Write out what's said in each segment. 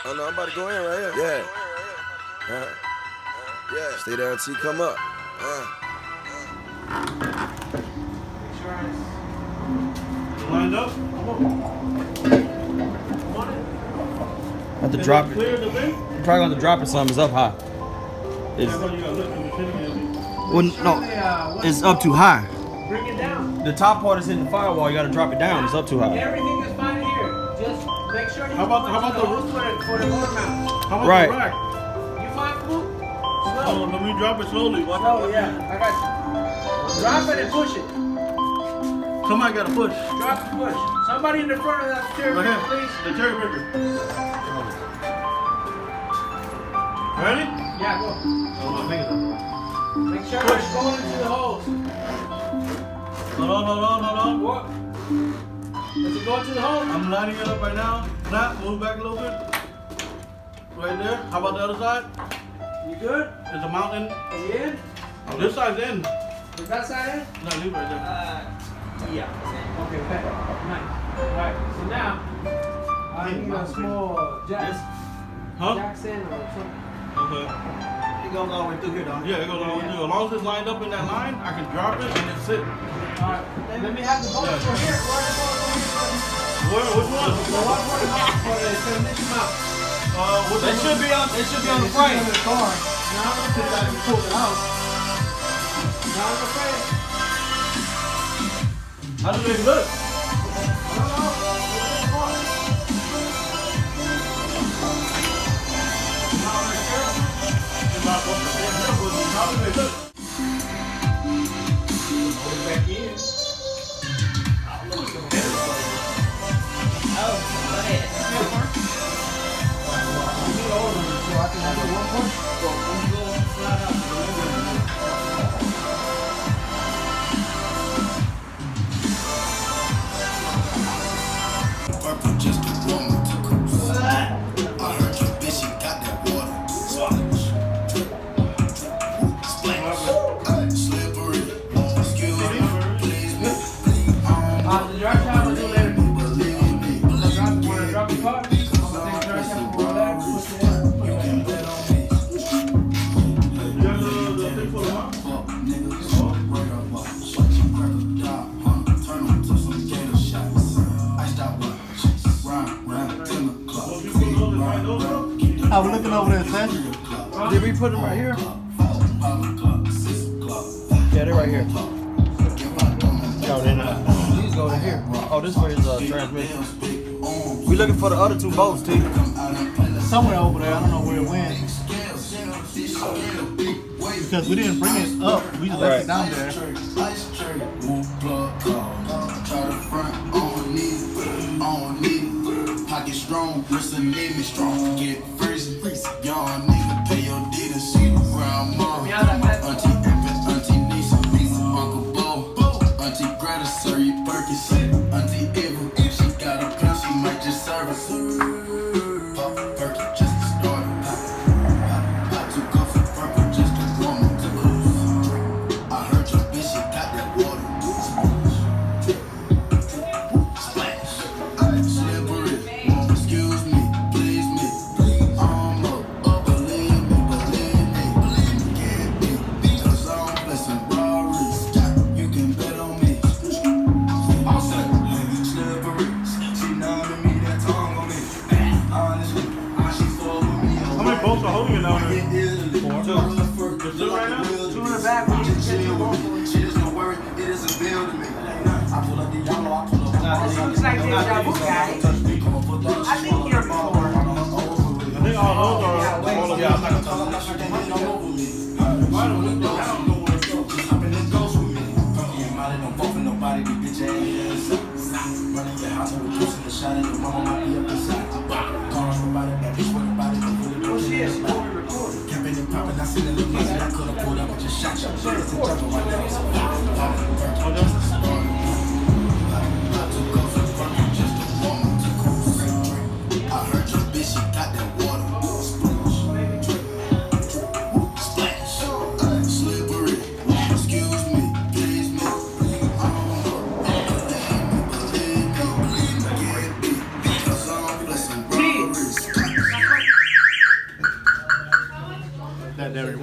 Oh no, I'm about to go in right here. Yeah. Yeah. Stay there until you come up. Lined up? I have to drop it. Clear the thing? I'm probably going to drop it some. It's up high. It's, well, no, it's up too high. Bring it down. The top part is hitting the firewall. You got to drop it down. It's up too high. Everything is fine here. Just make sure you How about the hose for the motor mount. How about Right. the rack? You fine, Blue? Oh, let me drop it slowly. Oh yeah, I got you. Drop it and push it. Somebody got to push. Drop and push. Somebody in the front of that cherry Right picker, here. please. The cherry picker. Ready? Yeah, go. Oh, my fingers up. Make sure it's going into the hose. Hold on. What? Does it go into the hose? I'm lining it up right now. Not move back a little bit. Right there. How about the other side? You good? There's a mountain. Is he in? Oh, this side's in. Is that side in? No, leave right there. Yeah. Okay, better. Nice. Alright, so now I need a small jack. Huh? Jackson or something. Okay. It goes all the way through here, though. Yeah, it goes all the way through. As long as it's lined up in that line, I can drop it and it's sit. Alright, let me have the boat for here. Which one? The one for the mount, for the transmission mount. It should be on the frame. In the car. Now I'm gonna put it out and pull it out. Now I'm gonna frame. How do they look? How do they look? Put it back in. So I can have it one push. Just a woman to cruise. I heard your bitch, she got that water. Splash. Slippery. Excuse me. Please me. The drive time will do later. Wanna drop the car? I'm gonna take the drive time for that. Push it in. You can bet on me. You got the thing for the mount? Fuck niggas. Right up. Watch your cracker die. Turn them to some gator shots. Iced out watch. Round 10 o'clock. I was looking over there, Seth. Did we put them right here? Yeah, they're right here. No, they're not. These go to here. Oh, this way is transmission. We looking for the other two bolts, T. Somewhere over there. I don't know where it went. Because we didn't bring it up. We just left it down there. Pocket strong, listen, need me strong. Get freezing, y'all nigga pay your deed and see the grandma. Auntie Evan, Auntie Nisa, Uncle Bo, Auntie Greta, Surrey Perkins, Auntie Eva. She got a pen, she might just serve us. Pop Perky, just a starter. Pop too good for purple, just a woman to cruise. I heard your bitch, she got that water. Splash, slippery. Excuse me, please me. Believe me, can't be. Because I'm blessing Rory. You can bet on me. I'm slippery. She numbing me, that tongue on me. Honestly, she full with me. How many bolts are holding it down there? Two right now? Two in the back. She just no worry, it is a bill to me. I pull up the yellow, I pull up This looks like deja vu, guys. I've been here before. I think all those are all of y'all. Oh shit, she's over recording. I heard your bitch, she got that water. Splash, slippery. Excuse me, please me. Believe me, can't be. Because I'm blessing Rory.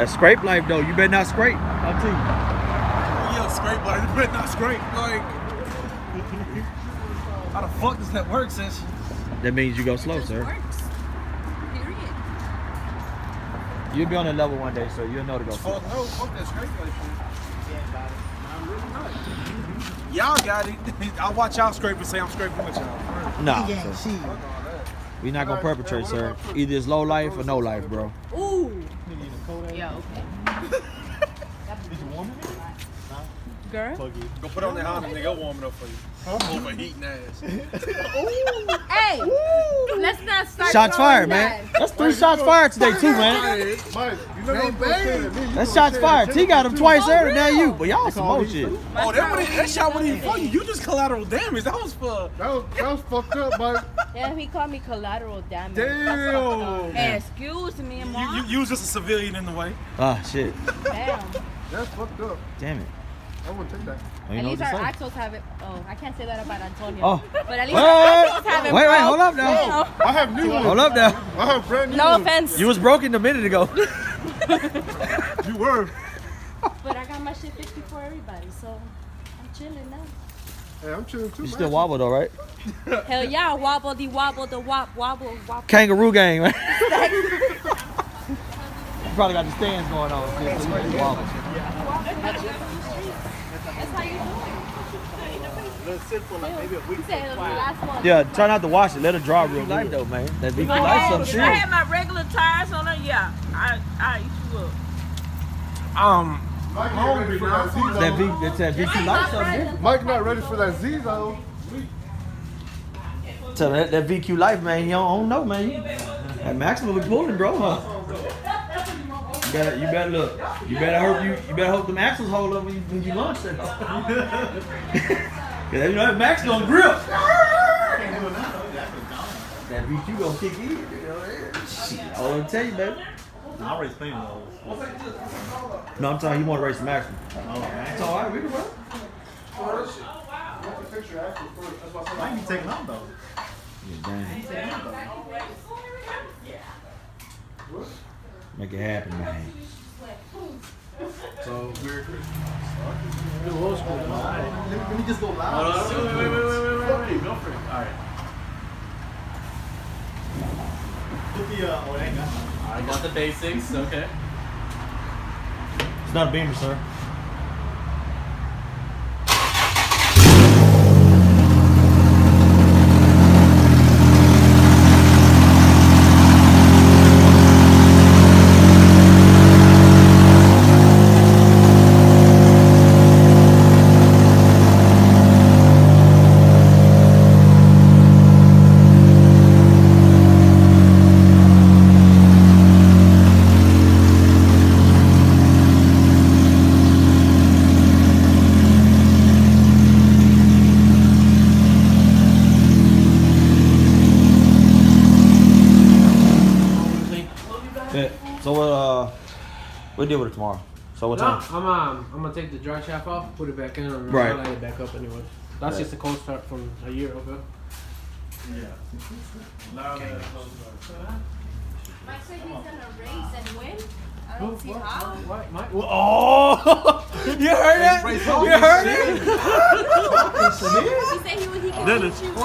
That's scrape life though. You better not scrape. I'll tell you. Yeah, scrape like you better not scrape. Like, how the fuck does that work, sis? That means you go slow, sir. Works. Period. You'll be on that level one day, so you'll know to go slow. Fuck no, fuck that scrape like shit. Y'all got it. I'll watch y'all scrape and say I'm scraping with y'all. Nah, sir. We not gonna perpetrate, sir. Either it's low life or no life, bro. Ooh. Yeah, okay. Girl. Go put on that Honda, nigga. I'll warm it up for you. Overheating ass. Hey, let's not start. Shots fired, that. man. That's 3 shots fired today, too, man. Mike, you know what? That's shots fired. T got him twice there, now you. But y'all some more shit. Oh, that shot wasn't even for you. You just collateral damage. That was for. That was fucked up, Mike. Yeah, he called me collateral damage. Damn. Hey, excuse me, mom. You was just a civilian in the way. Ah, shit. Damn. That's fucked up. Damn it. I wouldn't take that. You At know least what our to say. axles have it. Oh, I can't say that about Antonio. Oh. But at least our axles have it. Wait, bro. hold up now. I have new ones. Hold up now. I have brand new No ones. offense. You was broken a minute ago. You were. But I got my shit fixed before everybody, so I'm chilling now. Hey, I'm chilling too, You man. still wobble though, right? Hell yeah, wobble the wobble the wop wobble wobble. Kangaroo gang, man. You probably got the stands going on. So you can wobble. That's how you do it. He said it was the last one. Yeah, try not to wash it. Let it dry real life though, man. That VQ life something If I serious. had my regular tires on it, yeah, I eat you up. Mike ain't ready for that Z-Zone. That's that VQ life something serious. Mike not ready for that Z-Zone. Tell me that VQ life, man. You don't know, man. That maximum be pulling, bro, huh? You better look. You better hope them axles hold up when you launch that. Cause you know that max gonna grip. That VQ gonna kick in. You know, shit, all I'm tell you, baby. I'll race clean those. No, I'm telling you, want to race the maximum. It's all right, we can run. Might be taking off though. Make it happen, man. So, Merry Christmas. Let me just go loud. Wait. Go for it. All right. Put the, oh, it ain't got none. I got the basics. Okay. It's not a Beamer, sir. Yeah. So we'll deal with it tomorrow. So what time? I'm gonna take the dry shaft off, put it back in, and Right. I'll light it back up anyway. That's just a cold start from a year ago. Mike said he's gonna race and win. I don't see how. What? Oh! You heard that? You heard it? He said he can beat you in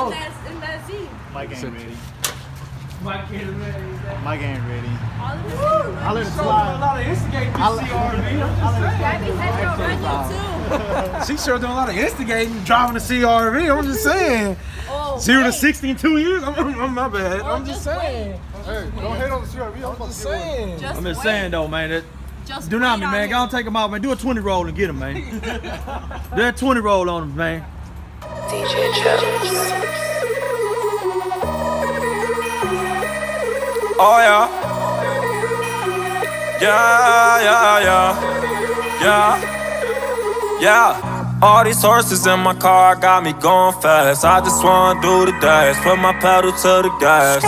that Z. Mike ain't ready. Mike ain't ready. Mike ain't ready. All of this. I let it slide. A lot of instigating this CRV. Gabby said he'll run you too. She sure doing a lot of instigating driving a CRV. I'm just saying. Oh, 0 to wait. 60 in 2 years. I'm my bad. Or I'm just saying. Hey, don't hate on the CRV. I'm I'm just saying. Just I'm just wait. saying though, man. That Just do not wait me, on man. him. Go on, take him out, man. Do a 20 roll and get him, man. Do that 20 roll on him, man. DJ Jones. Oh yeah. Yeah. All these horses in my car got me going fast. I just wanna do the dash, put my pedal to the gas.